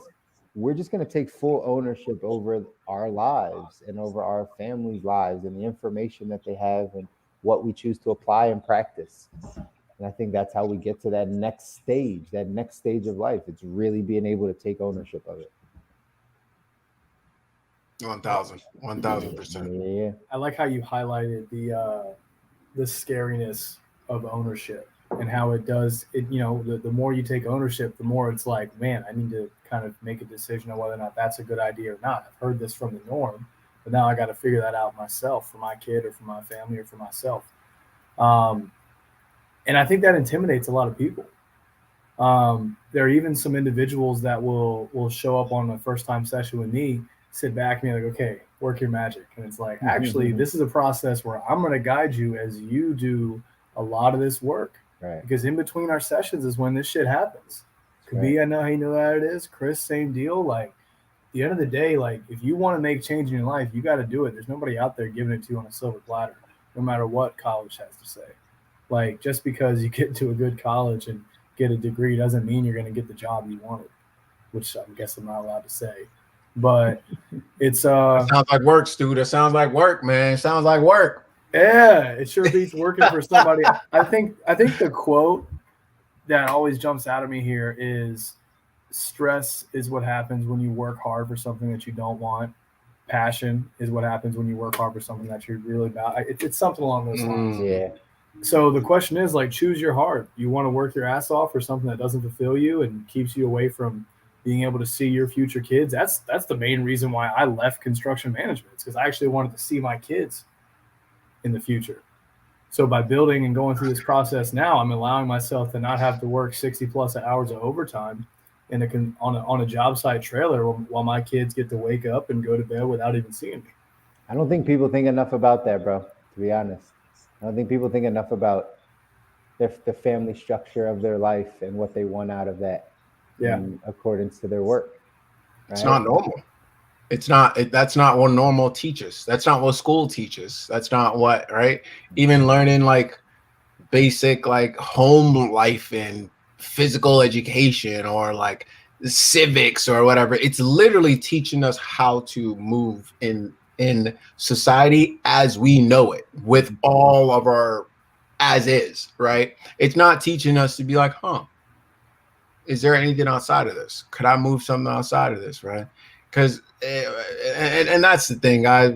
we're just going to take full ownership over our lives and over our families' lives and the information that they have and what we choose to apply and practice. And I think that's how we get to that next stage of life. It's really being able to take ownership of it. 1000%. Yeah. I like how you highlighted the scariness of ownership and how it does it. You know, the more you take ownership, the more it's like, man, I need to kind of make a decision on whether or not that's a good idea or not. I've heard this from the norm, but now I got to figure that out myself, for my kid or for my family or for myself. And I think that intimidates a lot of people. There are even some individuals that will show up on a first time session with me, sit back and be like, okay, work your magic. And it's like, actually, this is a process where I'm going to guide you as you do a lot of this work. Right. Because in between our sessions is when this shit happens. Kobi, I know how you know how it is. Chris, same deal. Like, at the end of the day, like, if you want to make change in your life, you got to do it. There's nobody out there giving it to you on a silver platter, no matter what college has to say. Like, just because you get to a good college and get a degree doesn't mean you're going to get the job you wanted, which I guess I'm not allowed to say. But it's That sounds like work, Stu. That sounds like work, man. Sounds like work. Yeah, it sure beats working for somebody. I think the quote that always jumps out of me here is, stress is what happens when you work hard for something that you don't want. Passion is what happens when you work hard for something that you're really about. It's something along those lines. Yeah. So the question is, like, choose your heart. You want to work your ass off for something that doesn't fulfill you and keeps you away from being able to see your future kids. That's the main reason why I left construction management. It's because I actually wanted to see my kids in the future. So by building and going through this process now, I'm allowing myself to not have to work 60 plus hours of overtime on a job site trailer while my kids get to wake up and go to bed without even seeing me. I don't think people think enough about that, bro, to be honest. I don't think people think enough about the family structure of their life and what they want out of that in accordance to their work. Right? It's not normal. That's not what normal teaches. That's not what school teaches. That's not what, right? Even learning like basic like home life and physical education or like civics or whatever. It's literally teaching us how to move in society as we know it, with all of our as is, right? It's not teaching us to be like, Is there anything outside of this? Could I move something outside of this, right? Because and that's the thing, guys.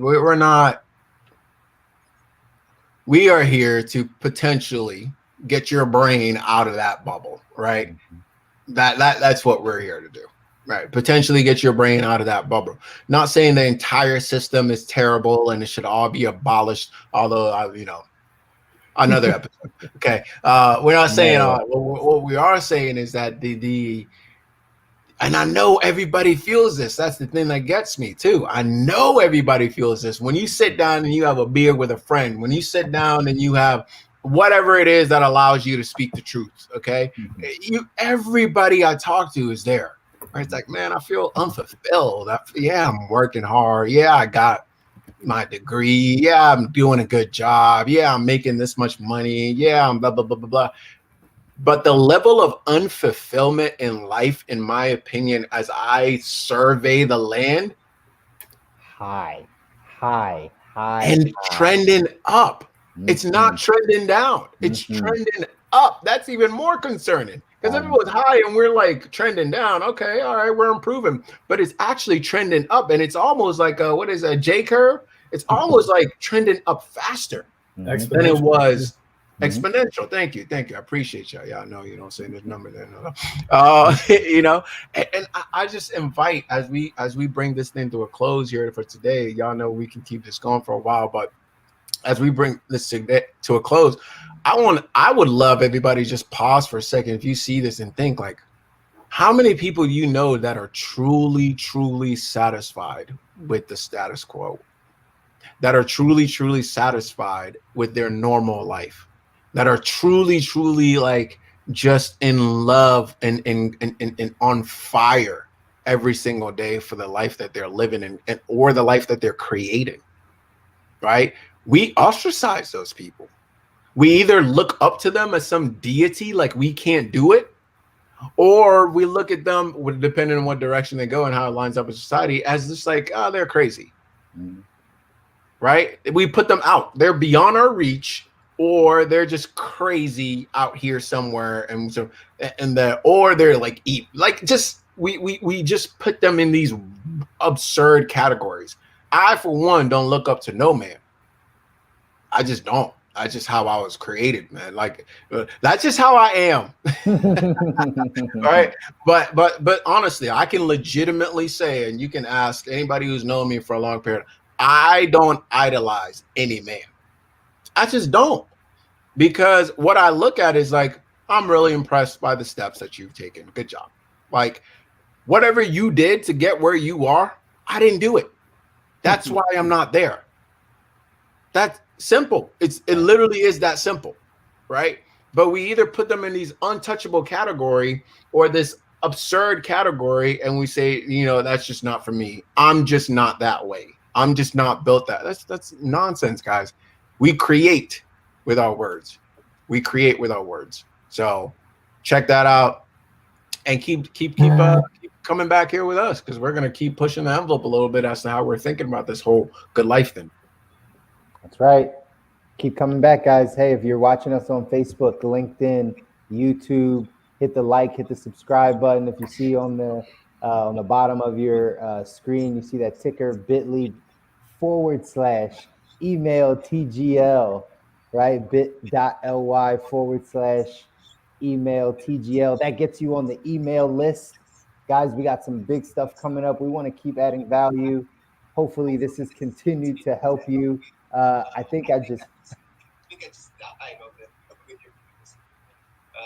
We are here to potentially get your brain out of that bubble, right? That's what we're here to do, right? Potentially get your brain out of that bubble. Not saying the entire system is terrible and it should all be abolished, although another episode. Okay, we're not saying what we are saying is that and I know everybody feels this. That's the thing that gets me too. I know everybody feels this. When you sit down and you have a beer with a friend, when you sit down and you have whatever it is that allows you to speak the truth, okay? Everybody I talk to is there. Right? It's like, man, I feel unfulfilled. I'm working hard. Yeah, I got my degree. Yeah, I'm doing a good job. Yeah, I'm making this much money. Yeah, I'm blah, blah, blah, blah, blah. But the level of unfulfillment in life, in my opinion, as I survey the land, high, and trending up. It's not trending down. It's trending up. That's even more concerning because if it was high and we're like trending down, okay, all right, we're improving. But it's actually trending up, and it's almost like what is a J curve? It's almost like trending up faster than it was. Exponential. Thank you. I appreciate y'all. Y'all know you don't say this number there. No. And I just invite as we bring this thing to a close here for today. Y'all know we can keep this going for a while, but as we bring this to a close, I would love everybody to just pause for a second if you see this and think like, how many people you know that are truly, truly satisfied with the status quo, that are truly, truly satisfied with their normal life, that are truly, truly like just in love and on fire every single day for the life that they're living in or the life that they're creating, right? We ostracize those people. We either look up to them as some deity, like we can't do it, or we look at them, depending on what direction they go and how it lines up with society, as just like, oh, they're crazy, right? We put them out. They're beyond our reach, or they're just crazy out here somewhere, or they're like we just put them in these absurd categories. I, for one, don't look up to no man. I just don't. That's just how I was created, man. Like that's just how I am. Right? But honestly, I can legitimately say, and you can ask anybody who's known me for a long period, I don't idolize any man. I just don't, because what I look at is like, I'm really impressed by the steps that you've taken. Good job. Like whatever you did to get where you are, I didn't do it. That's why I'm not there. That's simple. It literally is that simple, right? But we either put them in these untouchable category or this absurd category, and we say, that's just not for me. I'm just not that way. I'm just not built that. That's nonsense, guys. We create with our words. So check that out, and keep coming back here with us, because we're gonna keep pushing the envelope a little bit as to how we're thinking about this whole good life thing. That's right. Keep coming back, guys. Hey, if you're watching us on Facebook, LinkedIn, YouTube, hit the like, hit the subscribe button. If you see on the bottom of your screen, you see that ticker bit.ly/email TGL, right? bit.ly/email TGL. That gets you on the email list. Guys, we got some big stuff coming up. We want to keep adding value. Hopefully this has continued to help you. I think I just died of your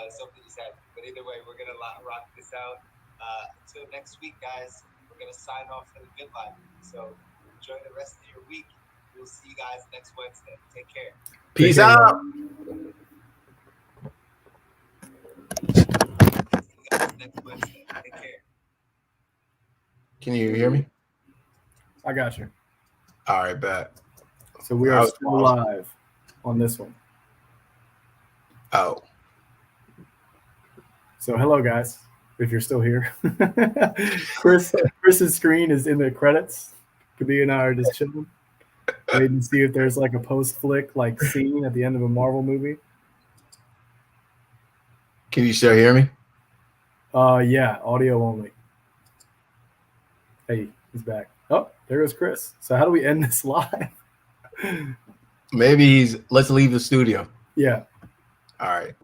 something just happened. But either way, we're gonna rock this out. Until next week, guys, we're gonna sign off for the good life. So enjoy the rest of your week. We'll see you guys next Wednesday. Take care. Peace out. Next Wednesday. Take care. Can you hear me? I got you. All right, bet. So we are still live on this one. Oh. So hello, guys. If you're still here, Chris's screen is in the credits. Kobi and I are just chilling, waiting to see if there's like a post flick like scene at the end of a Marvel movie. Can you still hear me? Yeah, audio only. Hey, he's back. Oh, there goes Chris. So how do we end this live? Maybe let's leave the studio. Yeah. All right.